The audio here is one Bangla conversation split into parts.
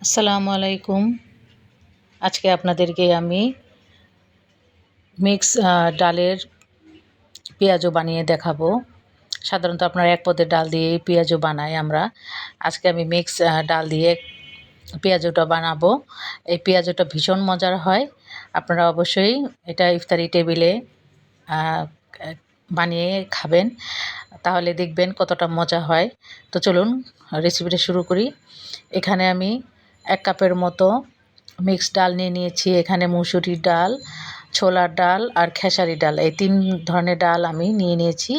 আসসালামু আলাইকুম। আজকে আপনাদেরকে আমি মিক্স ডালের পেঁয়াজু বানিয়ে দেখাবো। সাধারণত আপনারা এক পদের ডাল দিয়েই পেঁয়াজু বানাই আমরা। আজকে আমি মিক্স ডাল দিয়ে পেঁয়াজুটা বানাবো। এই পেঁয়াজুটা ভীষণ মজার হয়। আপনারা অবশ্যই এটা ইফতারি টেবিলে বানিয়ে খাবেন, তাহলে দেখবেন কতটা মজা হয়। তো চলুন রেসিপিটা শুরু করি। এখানে আমি 1 কাপের মতো মিক্স ডাল নিয়ে নিয়েছি। এখানে মুসুরির ডাল, ছোলার ডাল আর খেসারি ডাল, এই 3 ধরনের ডাল আমি নিয়ে নিয়েছি।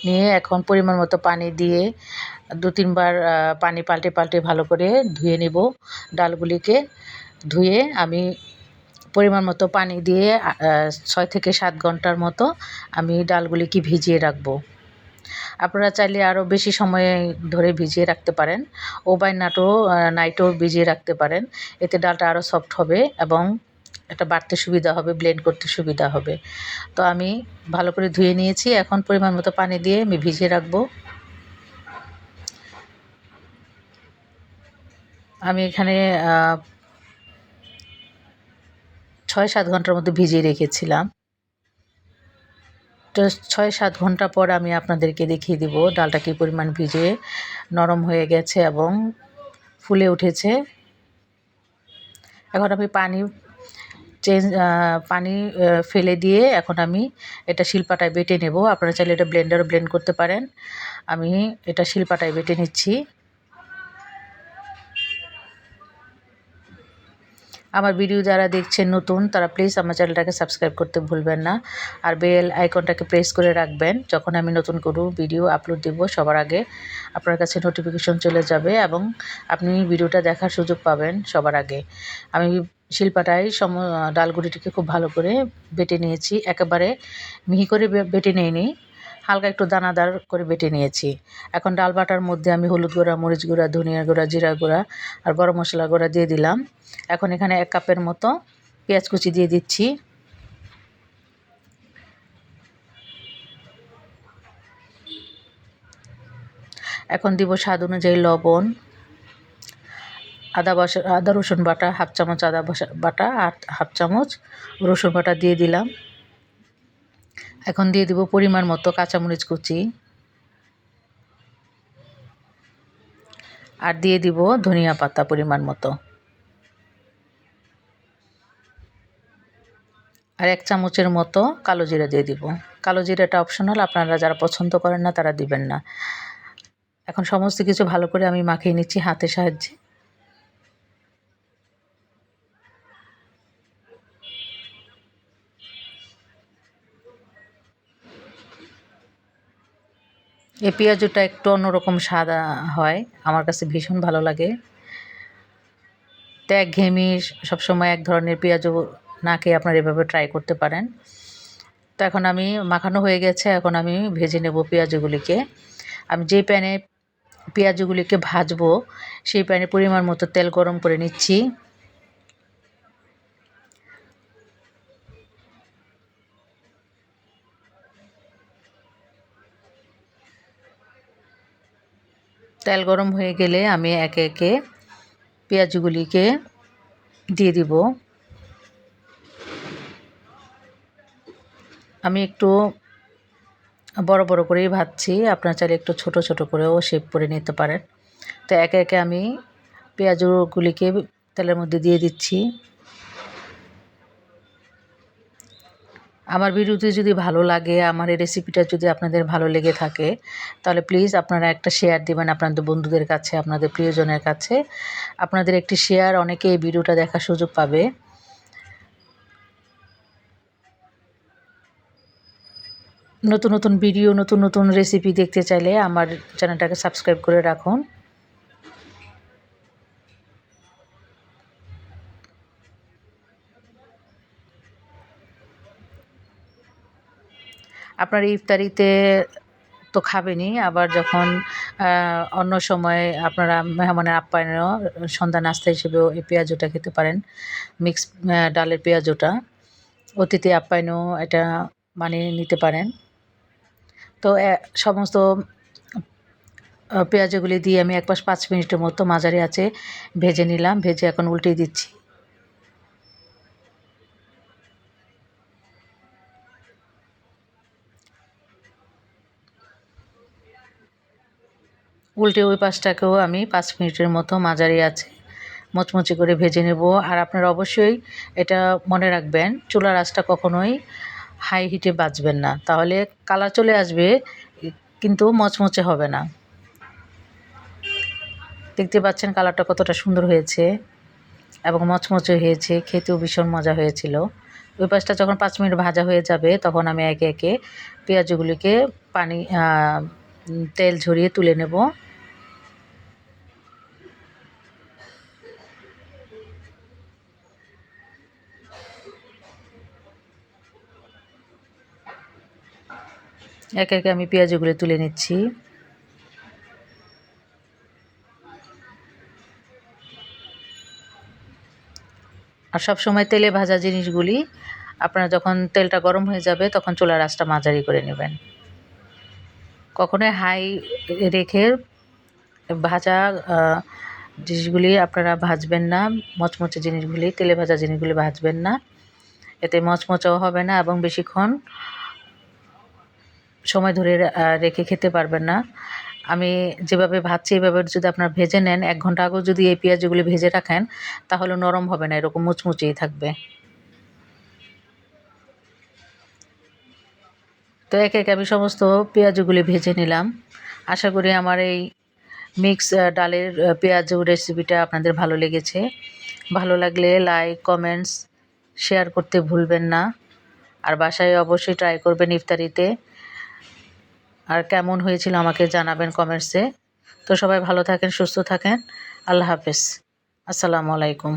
নিয়ে এখন পরিমাণ মতো পানি দিয়ে 2-3 বার পানি পাল্টে পাল্টে ভালো করে ধুয়ে নেব। ডালগুলিকে ধুয়ে আমি পরিমাণ মতো পানি দিয়ে 6 থেকে 7 ঘন্টার মতো আমি ডালগুলিকে ভিজিয়ে রাখবো। আপনারা চাইলে আরও বেশি সময় ধরে ভিজিয়ে রাখতে পারেন। ওভারনাইটও নাইটও ভিজিয়ে রাখতে পারেন। এতে ডালটা আরও সফট হবে এবং এটা বাটতে সুবিধা হবে, ব্লেন্ড করতে সুবিধা হবে। তো আমি ভালো করে ধুয়ে নিয়েছি। এখন পরিমাণ মতো পানি দিয়ে আমি ভিজিয়ে রাখবো। আমি এখানে 6-7 ঘন্টার মতো ভিজিয়ে রেখেছিলাম। তো 6-7 ঘন্টা পর আমি আপনাদেরকে দেখিয়ে দিব ডালটা কী পরিমাণ ভিজে নরম হয়ে গেছে এবং ফুলে উঠেছে। এখন আমি পানি ফেলে দিয়ে এখন আমি এটা শিলপাটায় বেটে নেব। আপনারা চাইলে এটা ব্লেন্ডারও ব্লেন্ড করতে পারেন। আমি এটা শিলপাটায় বেটে নিচ্ছি। আমার ভিডিও যারা দেখছেন নতুন, তারা প্লিজ আমার চ্যানেলটাকে সাবস্ক্রাইব করতে ভুলবেন না, আর বেল আইকনটাকে প্রেস করে রাখবেন। যখন আমি নতুন কোনো ভিডিও আপলোড দেব সবার আগে আপনার কাছে নোটিফিকেশন চলে যাবে এবং আপনি ভিডিওটা দেখার সুযোগ পাবেন সবার আগে। আমি শিলপাটায় ডালগুলিটিকে খুব ভালো করে বেটে নিয়েছি। একেবারে মিহি করে বেটে নিইনি, হালকা একটু দানাদার করে বেটে নিয়েছি। এখন ডাল বাটার মধ্যে আমি হলুদ গুঁড়া, মরিচ গুঁড়া, ধনিয়া গুঁড়া, জিরা গুঁড়া আর গরম মশলা গুঁড়া দিয়ে দিলাম। এখন এখানে 1 কাপের মতো পেঁয়াজ কুচি দিয়ে দিচ্ছি। এখন দিব স্বাদ অনুযায়ী লবণ, আদা রসুন বাটা 1/2 চামচ, আদা বাটা আর 1/2 চামচ রসুন বাটা দিয়ে দিলাম। এখন দিয়ে দিব পরিমাণ মতো কাঁচামরিচ কুচি আর দিয়ে দিব ধনিয়া পাতা পরিমাণ মতো, আর 1 চামচের মতো কালো জিরা দিয়ে দিব। কালো জিরাটা অপশনাল, আপনারা যারা পছন্দ করেন না তারা দিবেন না। এখন সমস্ত কিছু ভালো করে আমি মাখিয়ে নিচ্ছি হাতের সাহায্যে। এই পেঁয়াজুটা একটু অন্যরকম স্বাদ হয়, আমার কাছে ভীষণ ভালো লাগে। তো একঘেয়েমি সবসময় এক ধরনের পেঁয়াজু না খেয়ে আপনারা এভাবে ট্রাই করতে পারেন। তো এখন আমি মাখানো হয়ে গেছে, এখন আমি ভেজে নেব পেঁয়াজগুলিকে। আমি যে প্যানে পেঁয়াজগুলিকে ভাজবো সেই প্যানে পরিমাণ মতো তেল গরম করে নিচ্ছি। তেল গরম হয়ে গেলে আমি একে একে পেঁয়াজগুলিকে দিয়ে দিব। আমি একটু বড় বড় করেই ভাজছি, আপনারা চাইলে একটু ছোট ছোট করেও শেপ করে নিতে পারেন। তো একে একে আমি পেঁয়াজগুলিকে তেলের মধ্যে দিয়ে দিচ্ছি। আমার ভিডিওটি যদি ভালো লাগে, আমার এই রেসিপিটা যদি আপনাদের ভালো লেগে থাকে, তাহলে প্লিজ আপনারা একটা শেয়ার দিবেন আপনাদের বন্ধুদের কাছে, আপনাদের প্রিয়জনের কাছে। আপনাদের একটি শেয়ার অনেকে এই ভিডিওটা দেখার সুযোগ পাবে। নতুন নতুন ভিডিও, নতুন নতুন রেসিপি দেখতে চাইলে আমার চ্যানেলটাকে সাবস্ক্রাইব করে রাখুন। আপনার ইফতারিতে তো খাবেনই, আবার যখন অন্য সময় আপনারা মেহমানের আপ্যায়নেও সন্ধ্যা নাস্তা হিসেবেও এই পেঁয়াজুটা খেতে পারেন। মিক্স ডালের পেঁয়াজুটা অতিথি আপ্যায়নেও এটা বানিয়ে নিতে পারেন। তো সমস্ত পেঁয়াজগুলি দিয়ে আমি একপাশ 5 মিনিটের মতো মাঝারি আঁচে ভেজে নিলাম। ভেজে এখন উল্টিয়ে দিচ্ছি। উল্টে ওই পাশটাকেও আমি 5 মিনিটের মতো মাঝারি আঁচে মুচমুচে করে ভেজে নেব। আর আপনারা অবশ্যই এটা মনে রাখবেন, চুলার আঁচটা কখনোই হাই হিটে ভাজবেন না, তাহলে কালার চলে আসবে কিন্তু মচমচে হবে না। দেখতে পাচ্ছেন কালারটা কতটা সুন্দর হয়েছে এবং মচমচে হয়েছে, খেতেও ভীষণ মজা হয়েছিল। ওই পাশটা যখন 5 মিনিট ভাজা হয়ে যাবে তখন আমি একে একে পেঁয়াজগুলিকে তেল ঝরিয়ে তুলে নেব। একে একে আমি পেঁয়াজগুলি তুলে নিচ্ছি। আর সব সময় তেলে ভাজা জিনিসগুলি আপনারা যখন তেলটা গরম হয়ে যাবে তখন চুলার আঁচটা মাঝারি করে নেবেন। কখনোই হাই রেখে ভাজা জিনিসগুলি আপনারা ভাজবেন না, মচমচে জিনিসগুলি, তেলে ভাজা জিনিসগুলি ভাজবেন না, এতে মচমচাও হবে না এবং বেশিক্ষণ সময় ধরে রেখে খেতে পারবেন না। আমি যেভাবে ভাজছি এভাবে যদি আপনারা ভেজে নেন, 1 ঘন্টা আগেও যদি এই পেঁয়াজগুলি ভেজে রাখেন তাহলে নরম হবে না, এরকম মুচমুচেই থাকবে। তো একে একে আমি সমস্ত পেঁয়াজগুলি ভেজে নিলাম। আশা করি আমার এই মিক্স ডালের পেঁয়াজু রেসিপিটা আপনাদের ভালো লেগেছে। ভালো লাগলে লাইক, কমেন্টস, শেয়ার করতে ভুলবেন না। আর বাসায় অবশ্যই ট্রাই করবেন ইফতারিতে। আর কেমন হয়েছিল আমাকে জানাবেন কমেন্টসে। তো সবাই ভালো থাকেন, সুস্থ থাকেন। আল্লাহ হাফেজ। আসসালামু আলাইকুম।